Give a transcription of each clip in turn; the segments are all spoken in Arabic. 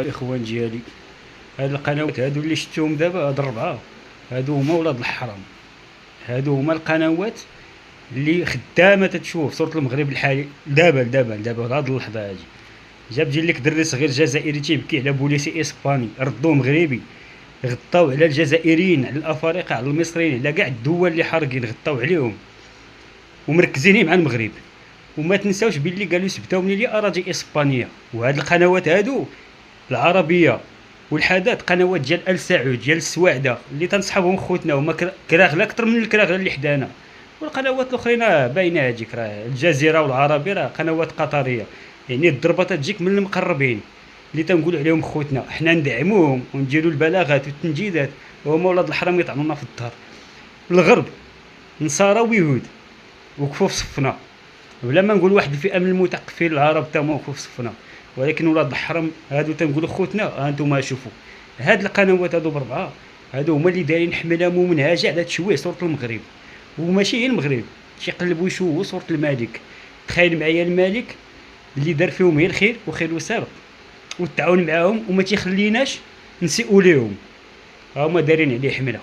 الاخوان ديالي، هاد القنوات هادو اللي شفتهم دابا، هاد الربعه هادو هما ولاد الحرام. هادو هما القنوات اللي خدامه تتشوف صوره المغرب الحالي دابا هاد اللحظه هادي. جاب لك دري صغير جزائري تيبكي على بوليسي اسباني ردوه مغربي، غطاو على الجزائريين، على الافارقه، على المصريين، على كاع الدول اللي حارقين غطاو عليهم ومركزين مع المغرب. وما تنساوش باللي قالوا سبتاو من لي اراضي اسبانيه. وهاد القنوات هادو العربيه والحدث قنوات ديال ال سعود، ديال السواعده، اللي تنصحابهم خوتنا، هما كراغله اكثر من الكراغله اللي حدانا. والقنوات الاخرين باينه هذيك، راه الجزيره والعربي راه قنوات قطريه، يعني الضربه تجيك من المقربين اللي تنقول عليهم خوتنا. حنا ندعموهم ونديروا البلاغات والتنجيدات، وهما ولاد الحرام يطعنونا في الدار. الغرب نصارى ويهود وقفوا في صفنا، بلا ما نقول واحد الفئه من المثقفين العرب تا هما وقفوا في صفنا. ولكن ولاد الحرام هادو تنقولوا خوتنا، ها انتم شوفوا هاد القنوات هادو بربعه، هادو هما اللي دايرين حمله ممنهجه على تشويه صوره المغرب. وماشي غير المغرب، تيقلبوا يشوهوا صوره الملك. تخيل معايا الملك اللي دار فيهم غير الخير وخير وسابق، والتعاون معاهم وما تيخليناش نسيئوا ليهم. هما دايرين عليه حمله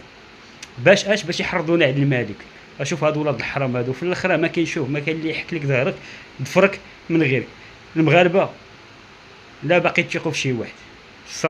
باش يحرضونا على الملك. اشوف هادو ولاد الحرام هادو في الاخر ما كاين ما كاين اللي يحك لك ظهرك ضفرك من غيرك. المغاربه لا باقي تيقوا في شي واحد.